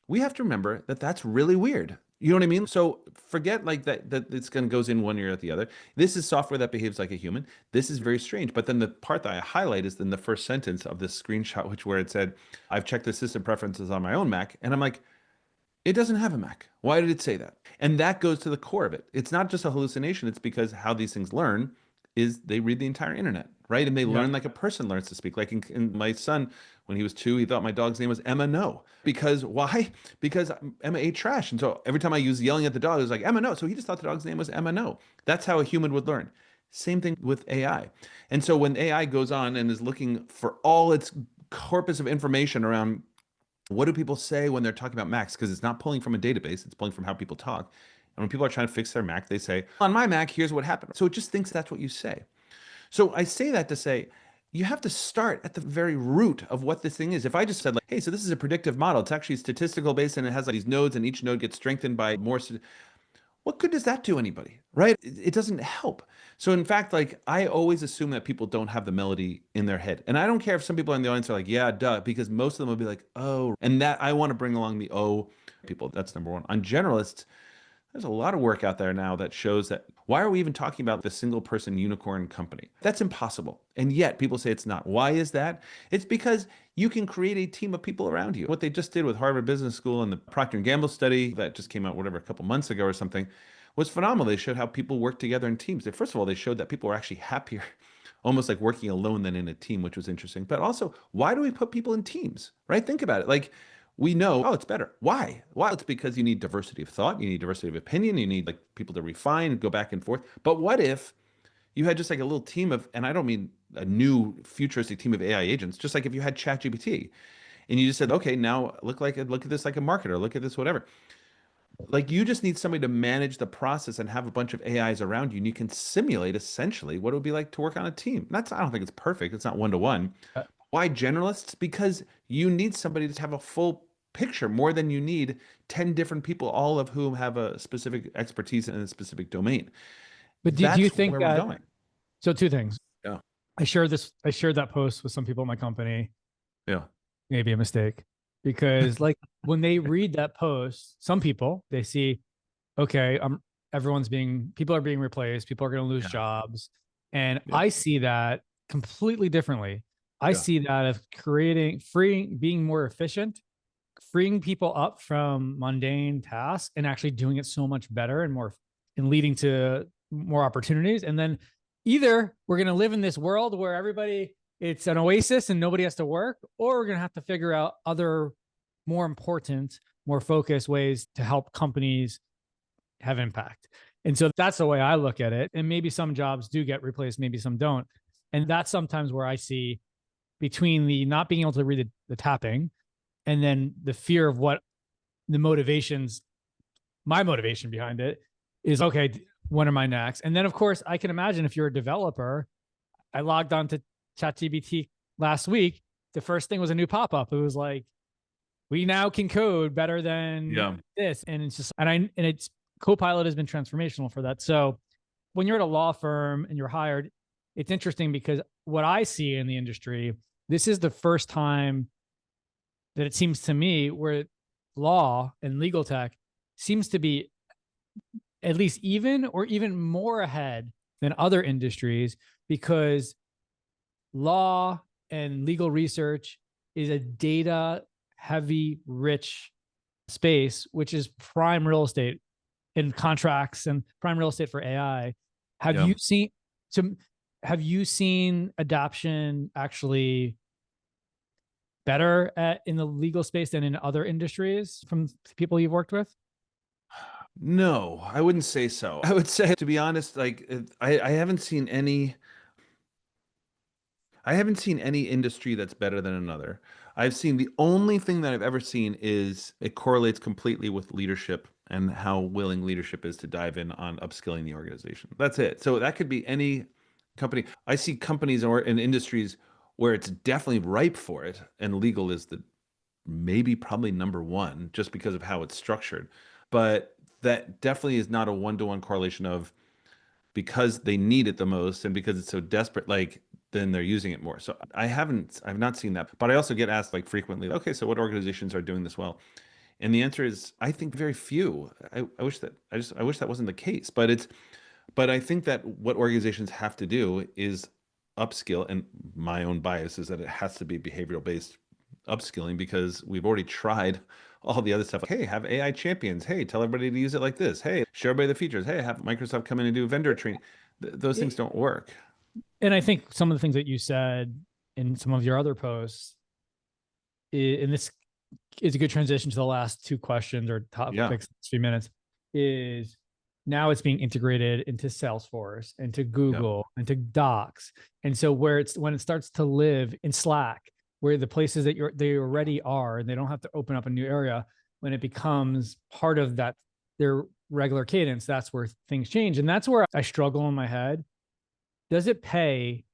we have to remember that that's really weird. You know what I mean? So forget like that it's going to goes in one ear at the other. This is software that behaves like a human. This is very strange. But then the part that I highlight is in the first sentence of this screenshot, where it said, I've checked the system preferences on my own Mac. And I'm like, it doesn't have a Mac. Why did it say that? And that goes to the core of it. It's not just a hallucination. It's because how these things learn is they read the entire internet, right? And they learn like a person learns to speak. Like in my son, when he was 2, he thought my dog's name was Emma No. Because why? Because Emma ate trash. And so every time I was yelling at the dog, it was like, Emma No. So he just thought the dog's name was Emma No. That's how a human would learn. Same thing with AI. And so when AI goes on and is looking for all its corpus of information around what do people say when they're talking about Macs, because it's not pulling from a database, it's pulling from how people talk. And when people are trying to fix their Mac, they say, on my Mac, here's what happened. So it just thinks that's what you say. So I say that to say, you have to start at the very root of what this thing is. If I just said like, hey, so this is a predictive model, it's actually statistical based and it has like these nodes and each node gets strengthened by more, what good does that do anybody, right? It doesn't help. So in fact, like I always assume that people don't have the melody in their head. And I don't care if some people in the audience are like, yeah, duh, because most of them will be like, oh, and that I want to bring along the oh people. That's number one. On generalists, there's a lot of work out there now that shows that why are we even talking about the single person unicorn company? That's impossible. And yet people say it's not. Why is that? It's because you can create a team of people around you. What they just did with Harvard Business School and the Procter & Gamble study that just came out, whatever, a couple months ago or something, was phenomenal. They showed how people work together in teams. First of all, they showed that people were actually happier, almost like working alone than in a team, which was interesting. But also, why do we put people in teams, right? Think about it. Like, we know, oh, it's better. Why? Well, it's because you need diversity of thought, you need diversity of opinion, you need like people to refine and go back and forth. But what if you had just like a little team of, and I don't mean a new futuristic team of AI agents, just like if you had ChatGPT and you just said, okay, now look at this like a marketer, look at this, whatever. Like you just need somebody to manage the process and have a bunch of AIs around you, and you can simulate essentially what it would be like to work on a team. I don't think it's perfect. It's not one-to-one. Why generalists? Because you need somebody to have a full picture more than you need 10 different people, all of whom have a specific expertise in a specific domain. But do you think where we're going? So 2 things. Yeah. I shared that post with some people in my company. Yeah. Maybe a mistake, because like when they read that post, some people, they see, okay, people are being replaced. People are going to lose jobs. And I see that completely differently. I see that as being more efficient, freeing people up from mundane tasks and actually doing it so much better and leading to more opportunities. And then either we're going to live in this world where it's an oasis and nobody has to work, or we're going to have to figure out other more important, more focused ways to help companies have impact. And so that's the way I look at it. And maybe some jobs do get replaced, maybe some don't. And that's sometimes where I see between the not being able to read the tapping and then the fear of what the my motivation behind it is, okay, when am I next? And then of course I can imagine if you're a developer, I logged on to ChatGPT last week, the first thing was a new pop-up. It was like, we now can code better than this. And it's just, and it's Copilot has been transformational for that. So when you're at a law firm and you're hired, it's interesting because what I see in the industry, this is the first time that it seems to me where law and legal tech seems to be at least even or even more ahead than other industries, because law and legal research is a data heavy, rich space, which is prime real estate in contracts and prime real estate for AI. Have you seen adoption actually better in the legal space than in other industries from people you've worked with? No, I wouldn't say so. I would say, to be honest, like I haven't seen any industry that's better than another. I've seen, the only thing that I've ever seen is it correlates completely with leadership and how willing leadership is to dive in on upskilling the organization. That's it. So that could be any company. I see companies or in industries where it's definitely ripe for it, and legal is the probably number one just because of how it's structured. But that definitely is not a one-to-one correlation of, because they need it the most and because it's so desperate, like, then they're using it more. So I've not seen that. But I also get asked like frequently, okay, so what organizations are doing this well? And the answer is, I think very few. I wish that wasn't the case, but I think that what organizations have to do is upskill, and my own bias is that it has to be behavioral based upskilling, because we've already tried all the other stuff. Hey, have AI champions. Hey, tell everybody to use it like this. Hey, show everybody the features. Hey, have Microsoft come in and do vendor training. Those things don't work. And I think some of the things that you said in some of your other posts, and this is a good transition to the last two questions or topics, 3 minutes, is now it's being integrated into Salesforce, into Google, into Docs. And so when it starts to live in Slack, where the places that they already are, and they don't have to open up a new area, when it becomes part of that, their regular cadence, that's where things change. And that's where I struggle in my head. Does it pay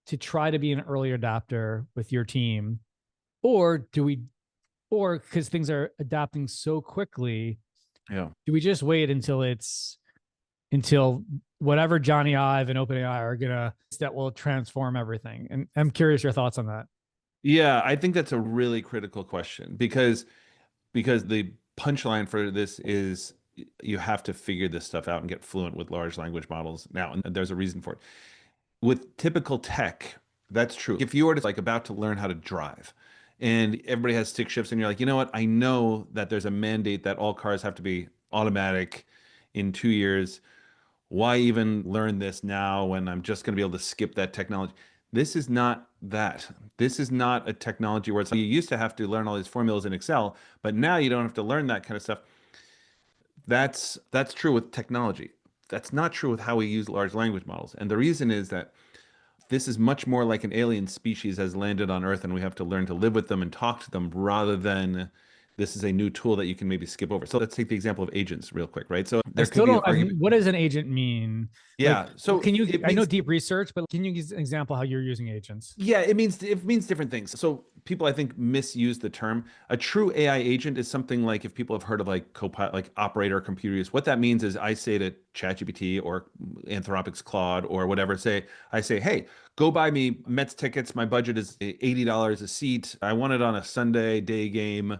to try to be an early adopter with your team? Or because things are adapting so quickly, do we just wait until whatever Johnny Ive and OpenAI that will transform everything? And I'm curious your thoughts on that. Yeah, I think that's a really critical question, because the punchline for this is you have to figure this stuff out and get fluent with large language models now, and there's a reason for it. With typical tech, that's true. If you were to, like, about to learn how to drive, and everybody has stick shifts, and you're like, you know what? I know that there's a mandate that all cars have to be automatic in 2 years. Why even learn this now when I'm just going to be able to skip that technology? This is not that. This is not a technology where it's like you used to have to learn all these formulas in Excel, but now you don't have to learn that kind of stuff. That's true with technology. That's not true with how we use large language models. And the reason is that this is much more like an alien species has landed on Earth, and we have to learn to live with them and talk to them, rather than this is a new tool that you can maybe skip over. So let's take the example of agents real quick, right? So there could be an argument. What does an agent mean? Yeah. So I know deep research, but can you give an example how you're using agents? Yeah, it means different things. So people, I think, misuse the term. A true AI agent is something like, if people have heard of like Copilot, like Operator, computer use, what that means is I say to ChatGPT or Anthropic's Claude or whatever, I say, hey, go buy me Mets tickets. My budget is $80 a seat. I want it on a Sunday day game.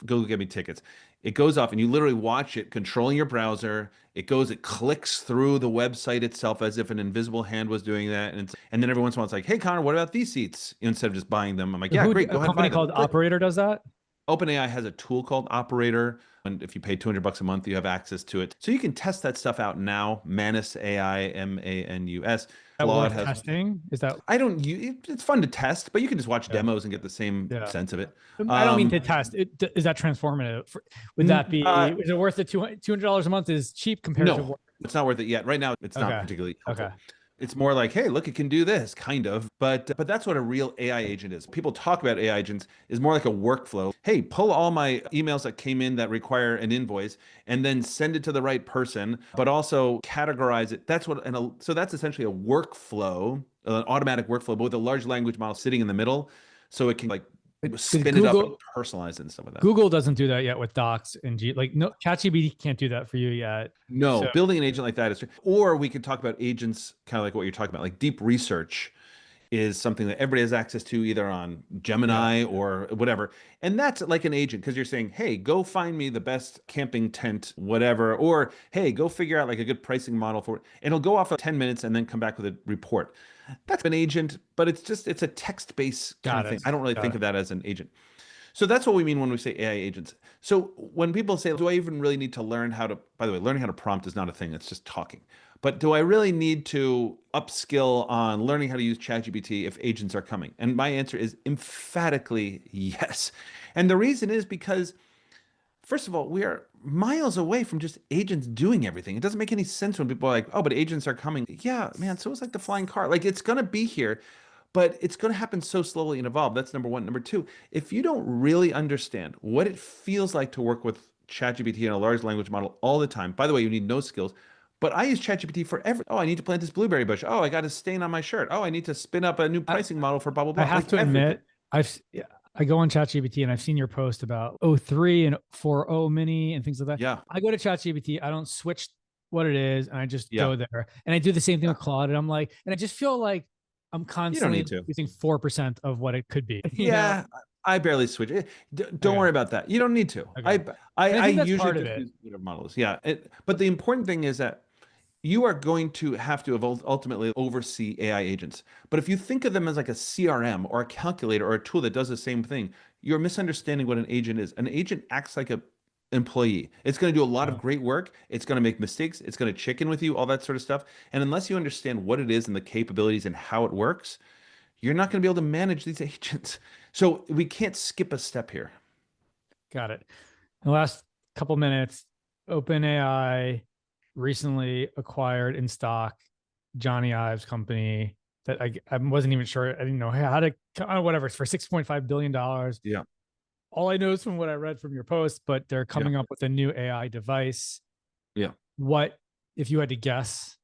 Go get me tickets. It goes off, and you literally watch it controlling your browser. It clicks through the website itself as if an invisible hand was doing that. And then every once in a while it's like, hey, Connor, what about these seats? Instead of just buying them. I'm like, yeah, great. Go ahead and buy them. A company called Operator does that? OpenAI has a tool called Operator. And if you pay $200 a month, you have access to it. So you can test that stuff out now. Manus AI, MANUS. Claude has testing. Is that? It's fun to test, but you can just watch demos and get the same sense of it. I don't mean to test. Is that transformative? Would that be? Is it worth it? $200 a month is cheap compared to. No, it's not worth it yet. Right now, it's not particularly helpful. Okay. It's more like, hey, look, it can do this, kind of. But that's what a real AI agent is. People talk about AI agents is more like a workflow. Hey, pull all my emails that came in that require an invoice and then send it to the right person, but also categorize it. So that's essentially a workflow, an automatic workflow, but with a large language model sitting in the middle, so it can like spin it up and personalize it and stuff like that. Google doesn't do that yet with Docs and no, ChatGPT can't do that for you yet. No, building an agent like that is, or we could talk about agents, kind of like what you're talking about, like deep research is something that everybody has access to either on Gemini or whatever. And that's like an agent because you're saying, hey, go find me the best camping tent, whatever, or hey, go figure out like a good pricing model for it. And it'll go off of 10 minutes and then come back with a report. That's an agent, but it's a text-based kind of thing. I don't really think of that as an agent. So that's what we mean when we say AI agents. So when people say, do I even really need to learn how to, by the way, learning how to prompt is not a thing, it's just talking. But do I really need to upskill on learning how to use ChatGPT if agents are coming? And my answer is emphatically yes. And the reason is because, first of all, we are miles away from just agents doing everything. It doesn't make any sense when people are like, oh, but agents are coming. Yeah, man, so it's like the flying car. Like it's going to be here. But it's going to happen so slowly and evolve. That's number one. Number two, if you don't really understand what it feels like to work with ChatGPT and a large language model all the time, by the way, you need no skills. But I use ChatGPT for everything. Oh, I need to plant this blueberry bush. Oh, I got a stain on my shirt. Oh, I need to spin up a new pricing model for blah, blah, blah. I have to admit, I go on ChatGPT and I've seen your post about O3 and 4.0 mini and things like that. Yeah. I go to ChatGPT. I don't switch what it is. And I just go there. And I do the same thing with Claude. And I'm like, and I just feel like I'm constantly using 4% of what it could be. Yeah, I barely switch. Don't worry about that. You don't need to. Okay. I usually just use whatever models. Yeah, but the important thing is that you are going to have to ultimately oversee AI agents. But if you think of them as like a CRM or a calculator or a tool that does the same thing, you're misunderstanding what an agent is. An agent acts like a employee. It's going to do a lot of great work. It's going to make mistakes. It's going to chicken with you, all that sort of stuff. And unless you understand what it is and the capabilities and how it works, you're not going to be able to manage these agents. So we can't skip a step here. Got it. In the last couple minutes, OpenAI recently acquired in stock Johnny Ive's company that I wasn't even sure. I didn't know how to, whatever. It's for $6.5 billion. Yeah. All I know is from what I read from your post, but they're coming up with a new AI device. Yeah. What, if you had to guess,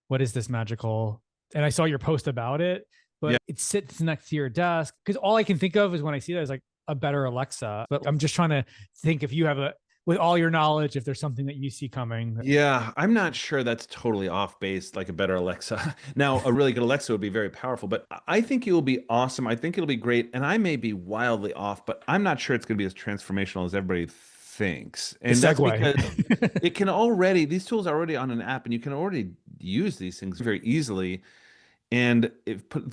what is this magical? And I saw your post about it, but it sits next to your desk. Because all I can think of is when I see that is like a better Alexa. But I'm just trying to think if you have with all your knowledge, if there's something that you see coming. Yeah, I'm not sure that's totally off base, like a better Alexa. Now, a really good Alexa would be very powerful, but I think it will be awesome. I think it'll be great. And I may be wildly off, but I'm not sure it's going to be as transformational as everybody thinks. And that's because it can already, these tools are already on an app and you can already use these things very easily. And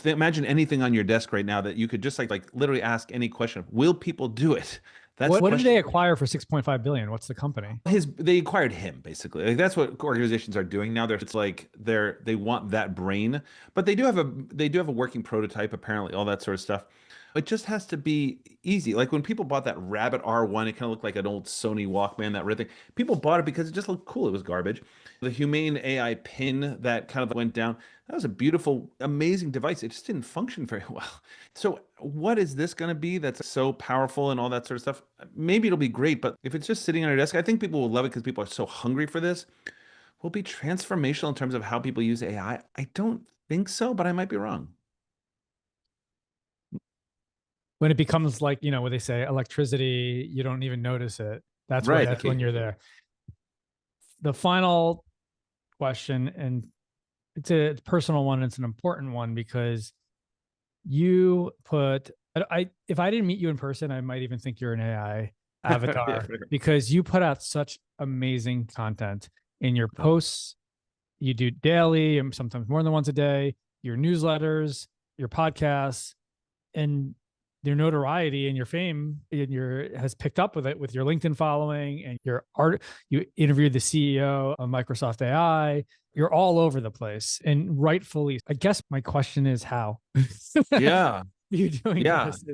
imagine anything on your desk right now that you could just like literally ask any question. Will people do it? What did they acquire for $6.5 billion? What's the company? They acquired him basically. Like that's what organizations are doing now. They want that brain, but they do have a working prototype apparently, all that sort of stuff. It just has to be easy. Like when people bought that Rabbit R1, it kind of looked like an old Sony Walkman, that red thing. People bought it because it just looked cool. It was garbage. The Humane AI pin that kind of went down, that was a beautiful, amazing device. It just didn't function very well. So what is this going to be that's so powerful and all that sort of stuff? Maybe it'll be great, but if it's just sitting on your desk, I think people will love it because people are so hungry for this. Will it be transformational in terms of how people use AI? I don't think so, but I might be wrong. When it becomes like, what they say, electricity, you don't even notice it. That's right. That's when you're there. The final question, and it's a personal one. It's an important one because you if I didn't meet you in person, I might even think you're an AI avatar because you put out such amazing content in your posts. You do daily and sometimes more than once a day, your newsletters, your podcasts, and your notoriety and your fame has picked up with it with your LinkedIn following and your art. You interviewed the CEO of Microsoft AI. You're all over the place, and rightfully. I guess my question is how? Yeah, you're doing this.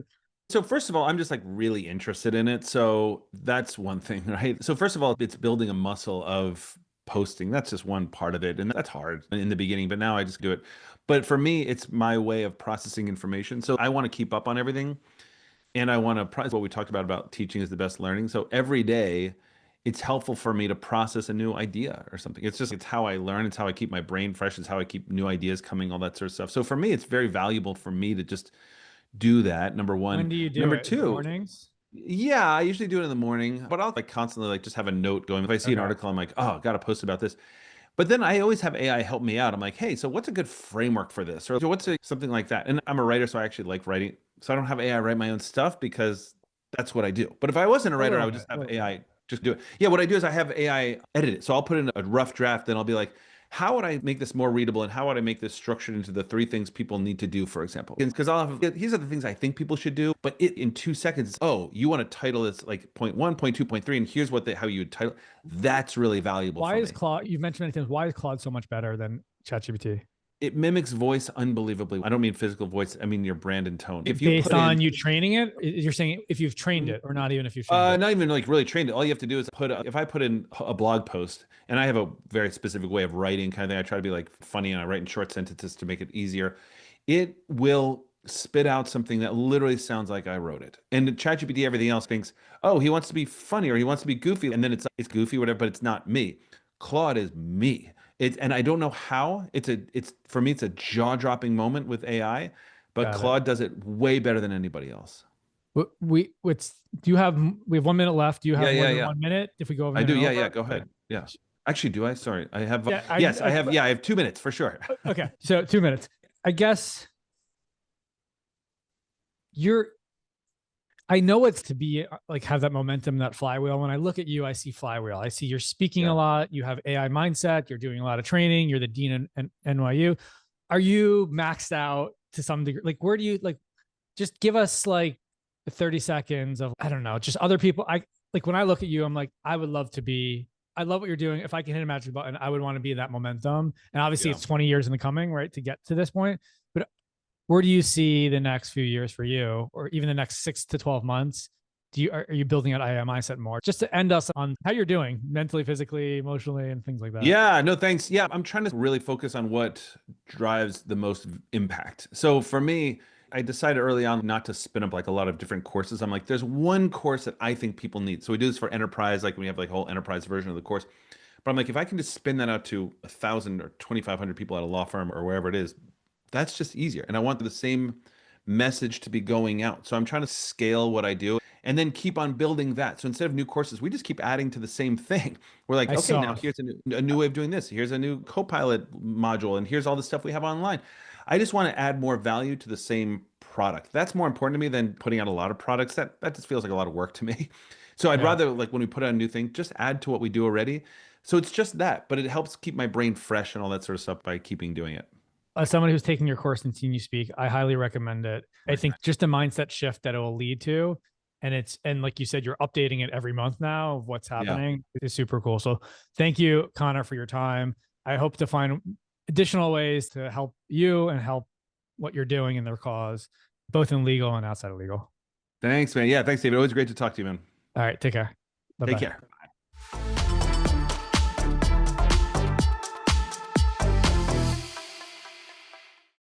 So first of all, I'm just like really interested in it. So that's one thing, right? So first of all, it's building a muscle of posting. That's just one part of it. And that's hard in the beginning, but now I just do it. But for me, it's my way of processing information. So I want to keep up on everything. And I want to process what we talked about teaching is the best learning. So every day, it's helpful for me to process a new idea or something. It's how I learn. It's how I keep my brain fresh. It's how I keep new ideas coming, all that sort of stuff. So for me, it's very valuable for me to just do that. Number one. When do you do Number it? In the two, mornings? yeah, I usually do it in the morning, but I'll like constantly like just have a note going. If I see an Okay. article, I'm like, oh, got to post about this. But then I always have AI help me out. I'm like, hey, so what's a good framework for this? Or something like that. And I'm a writer, so I actually like writing. So I don't have AI write my own stuff because that's what I do. But if I wasn't a A writer, I little would just bit, a have little AI just do it. Yeah, what I do is I have AI edit it. So I'll put in a rough draft, then I'll be like, how would I make this more readable and how would I make this structured into the 3 things people need to do, for example? Because I'll have, these are the things I think people should do, but in 2 seconds, oh, you want to title this like point 1, point 2, point 3, and here's how you would title. That's really valuable Why for is me. Claude, you've mentioned many times, why is Claude so much better than ChatGPT? It mimics voice unbelievably. I don't mean physical voice. I mean your brand and tone. If you Based put on in, you training it, you're saying if you've trained it, or not even if you've trained it? not even like really trained it. All you have to do is if I put in a blog post, and I have a very specific way of writing kind of thing. I try to be like funny and I write in short sentences to make it easier. It will spit out something that literally sounds like I wrote it. And ChatGPT, everything else thinks, oh, he wants to be funny or he wants to be goofy, and then it's goofy, whatever, but it's not me. Claude is me. And I don't know how. It's for me, it's a jaw-dropping moment with AI, but Got it. Claude does it way better than anybody else. Do you have, we have 1 minute left. Do you have Yeah, more yeah, than yeah. 1 minute? If we go over a I do. minute Yeah, over? yeah. Go ahead. Yeah. Actually, do I? Sorry. I have, Yeah, yes, I have. Yeah, I have 2 minutes for sure. Okay. So 2 minutes. I guess I know it's to be like have that momentum, that flywheel. When I look at you, I see flywheel. I see you're speaking Yeah. a lot. You have AI mindset. You're doing a lot of training. You're the dean in NYU. Are you maxed out to some degree? Like, where do you like? Just give us like 30 seconds of, I don't know, just other people. I like when I look at you, I'm like, I would love to be. I love what you're doing. If I can hit a magic button, I would want to be that momentum. And obviously, Yeah. it's 20 years in the coming, right, to get to this point. But where do you see the next few years for you, or even the next 6 to 12 months? Are you building out AI mindset more? Just to end us on how you're doing mentally, physically, emotionally, and things like that. Yeah, no, thanks. Yeah, I'm trying to really focus on what drives the most impact. So for me, I decided early on not to spin up like a lot of different courses. I'm like, there's one course that I think people need. So we do this for enterprise, like we have like a whole enterprise version of the course. But I'm like, if I can just spin that out to 1,000 or 2,500 people at a law firm or wherever it is, that's just easier. And I want the same message to be going out. So I'm trying to scale what I do and then keep on building that. So instead of new courses, we just keep adding to the same thing. We're like, I okay, saw. now here's a new way of doing this. Here's a new Copilot module, and here's all the stuff we have online. I just want to add more value to the same product. That's more important to me than putting out a lot of products. That just feels like a lot of work to me. So I'd Yeah. rather like when we put out a new thing, just add to what we do already. So it's just that, but it helps keep my brain fresh and all that sort of stuff by keeping doing it. As someone who's taking your course and seeing you speak, I highly recommend it. I think just a mindset shift that it will lead to. And like you said, you're updating it every month now of what's happening. It's super cool. So thank you, Conor, for your time. I hope to find additional ways to help you and help what you're doing in their cause, both in legal and outside of legal. Thanks, man. Yeah, thanks, David. Always great to talk to you, man. All right. Take care. Bye-bye. Take care.